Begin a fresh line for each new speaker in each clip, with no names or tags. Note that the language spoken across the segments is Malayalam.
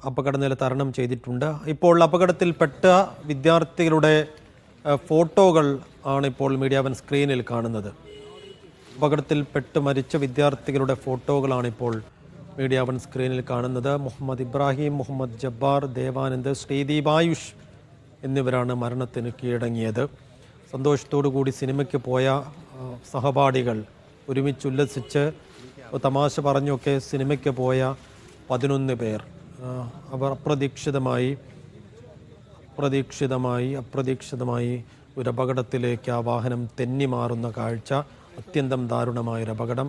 അപകടനില തരണം ചെയ്തിട്ടുണ്ട്. ഇപ്പോൾ അപകടത്തിൽപ്പെട്ട വിദ്യാർത്ഥികളുടെ ഫോട്ടോകൾ ആണ് ഇപ്പോൾ മീഡിയ വൺ സ്ക്രീനിൽ കാണുന്നത്. അപകടത്തിൽപ്പെട്ട് മരിച്ച വിദ്യാർത്ഥികളുടെ ഫോട്ടോകളാണിപ്പോൾ മീഡിയ വൺ സ്ക്രീനിൽ കാണുന്നത്. മുഹമ്മദ് ഇബ്രാഹിം, മുഹമ്മദ് ജബ്ബാർ, ദേവാനന്ദ്, ശ്രീദീപ്, ആയുഷ് എന്നിവരാണ് മരണത്തിന് കീഴടങ്ങിയത്. സന്തോഷത്തോടു കൂടി സിനിമയ്ക്ക് പോയ സഹപാഠികൾ, ഒരുമിച്ചുല്ലസിച്ച് തമാശ പറഞ്ഞൊക്കെ സിനിമയ്ക്ക് പോയ 11 പേർ, അവർ അപ്രതീക്ഷിതമായി ഒരു അപകടത്തിലേക്ക് ആ വാഹനം തെന്നിമാറുന്ന കാഴ്ച. അത്യന്തം ദാരുണമായൊരപകടം.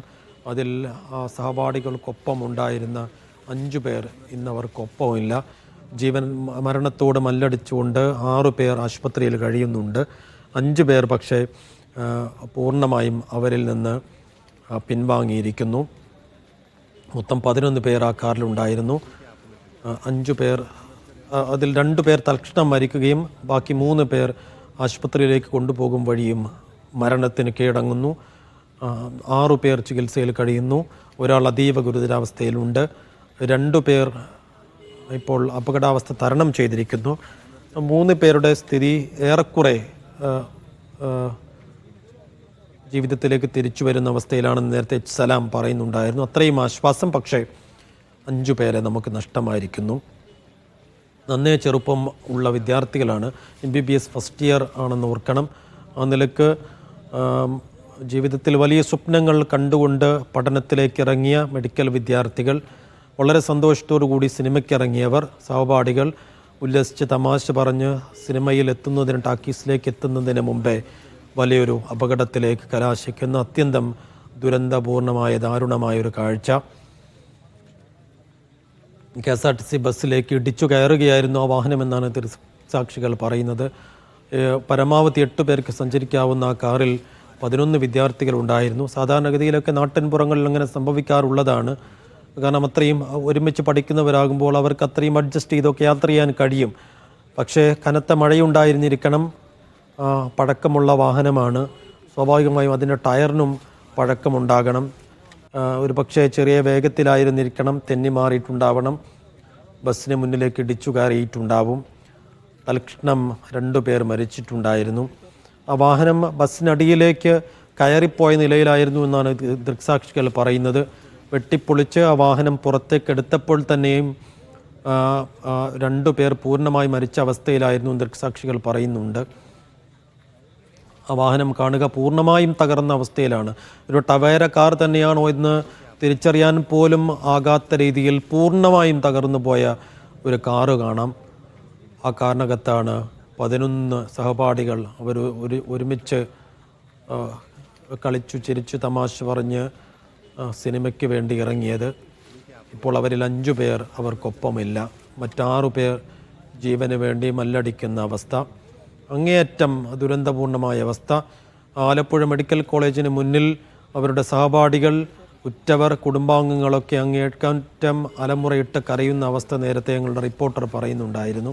അതിൽ ആ സഹപാഠികൾക്കൊപ്പം ഉണ്ടായിരുന്ന 5 പേർ ഇന്നവർക്കൊപ്പമില്ല. മരണത്തോട് മല്ലടിച്ചുകൊണ്ട് 6 പേർ ആശുപത്രിയിൽ കഴിയുന്നുണ്ട്. 5 പേർ പക്ഷേ പൂർണ്ണമായും അവരിൽ നിന്ന് പിൻവാങ്ങിയിരിക്കുന്നു. മൊത്തം 11 പേർ ആ കാറിലുണ്ടായിരുന്നു. 5 പേർ, അതിൽ 2 പേർ തൽക്ഷണം മരിക്കുകയും ബാക്കി 3 പേർ ആശുപത്രിയിലേക്ക് കൊണ്ടുപോകും വഴിയും മരണത്തിന് കീഴടങ്ങുന്നു. 6 പേർ ചികിത്സയിൽ കഴിയുന്നു. ഒരാൾ അതീവ ഗുരുതരാവസ്ഥയിലുണ്ട്. 2 പേർ ഇപ്പോൾ അപകടാവസ്ഥ തരണം ചെയ്തിരിക്കുന്നു. 3 പേരുടെ സ്ഥിതി ഏറെക്കുറെ ജീവിതത്തിലേക്ക് തിരിച്ചു വരുന്ന അവസ്ഥയിലാണെന്ന് നേരത്തെ സലാം പറയുന്നുണ്ടായിരുന്നു. അത്രയും ആശ്വാസം. പക്ഷേ 5 പേരെ നമുക്ക് നഷ്ടമായിരിക്കുന്നു. നന്നേ ചെറുപ്പം ഉള്ള വിദ്യാർത്ഥികളാണ്. MBBS ഫസ്റ്റ് ഇയർ ആണെന്ന് ഓർക്കണം. ആ നിലക്ക് ജീവിതത്തിൽ വലിയ സ്വപ്നങ്ങൾ കണ്ടുകൊണ്ട് പഠനത്തിലേക്ക് ഇറങ്ങിയ മെഡിക്കൽ വിദ്യാർത്ഥികൾ, വളരെ സന്തോഷത്തോടു കൂടി സിനിമയ്ക്കിറങ്ങിയവർ, സഹപാഠികൾ ഉല്ലസിച്ച് തമാശ പറഞ്ഞ് സിനിമയിൽ എത്തുന്നതിന്, ടാക്കീസിലേക്ക് എത്തുന്നതിന് മുമ്പേ വലിയൊരു അപകടത്തിലേക്ക് കലാശിക്കുന്ന അത്യന്തം ദുരന്തപൂർണമായ ദാരുണമായൊരു കാഴ്ച. KSRTC ബസ്സിലേക്ക് ഇടിച്ചു കയറുകയായിരുന്നു ആ വാഹനമെന്നാണ് ദൃക്സാക്ഷികൾ പറയുന്നത്. പരമാവധി 8 പേർക്ക് സഞ്ചരിക്കാവുന്ന ആ കാറിൽ 11 വിദ്യാർത്ഥികൾ ഉണ്ടായിരുന്നു. സാധാരണഗതിയിലൊക്കെ നാട്ടിൻപുറങ്ങളിൽ അങ്ങനെ സംഭവിക്കാറുള്ളതാണ്. കാരണം അത്രയും ഒരുമിച്ച് പഠിക്കുന്നവരാകുമ്പോൾ അവർക്ക് അത്രയും അഡ്ജസ്റ്റ് ചെയ്തൊക്കെ യാത്ര ചെയ്യാൻ കഴിയും. പക്ഷേ കനത്ത മഴയുണ്ടായിരുന്നിരിക്കണം. പഴക്കമുള്ള വാഹനമാണ്. സ്വാഭാവികമായും അതിൻ്റെ ടയറിനും പഴക്കമുണ്ടാകണം. ഒരു പക്ഷേ ചെറിയ വേഗത്തിലായിരുന്നിരിക്കണം. തെന്നി മാറിയിട്ടുണ്ടാവണം. ബസ്സിന് മുന്നിലേക്ക് ഇടിച്ചു കയറിയിട്ടുണ്ടാവും. തൽക്ഷണം 2 പേർ മരിച്ചിട്ടുണ്ടായിരുന്നു. ആ വാഹനം ബസ്സിനടിയിലേക്ക് കയറിപ്പോയ നിലയിലായിരുന്നു എന്നാണ് ദൃക്സാക്ഷികൾ പറയുന്നത്. വെട്ടിപ്പൊളിച്ച് ആ വാഹനം പുറത്തേക്ക് എടുത്തപ്പോൾ തന്നെയും 2 പേർ പൂർണ്ണമായി മരിച്ച അവസ്ഥയിലായിരുന്നു ദൃക്സാക്ഷികൾ പറയുന്നുണ്ട്. ആ വാഹനം കാണുക പൂർണ്ണമായും തകർന്ന അവസ്ഥയിലാണ്. ഒരു ടവേര കാർ തന്നെയാണോ എന്ന് തിരിച്ചറിയാൻ പോലും ആകാത്ത രീതിയിൽ പൂർണ്ണമായും തകർന്നു പോയ ഒരു കാറ് കാണാം. ആ കാറിനകത്താണ് 11 സഹപാഠികൾ. അവർ ഒരുമിച്ച് കളിച്ചു ചിരിച്ചു തമാശ പറഞ്ഞ് സിനിമയ്ക്ക് വേണ്ടി ഇറങ്ങിയത്. ഇപ്പോൾ അവരിൽ 5 പേർ അവർക്കൊപ്പമില്ല. മറ്റ്6 പേർ ജീവന് വേണ്ടി മല്ലടിക്കുന്ന അവസ്ഥ. അങ്ങേയറ്റം ദുരന്തപൂർണമായ അവസ്ഥ. ആലപ്പുഴ മെഡിക്കൽ കോളേജിന് മുന്നിൽ അവരുടെ സഹപാഠികൾ, ഉറ്റവർ, കുടുംബാംഗങ്ങളൊക്കെ അങ്ങേയറ്റം അലമുറയിട്ട് കരയുന്ന അവസ്ഥ നേരത്തെ ഞങ്ങളുടെ റിപ്പോർട്ടർ പറയുന്നുണ്ടായിരുന്നു.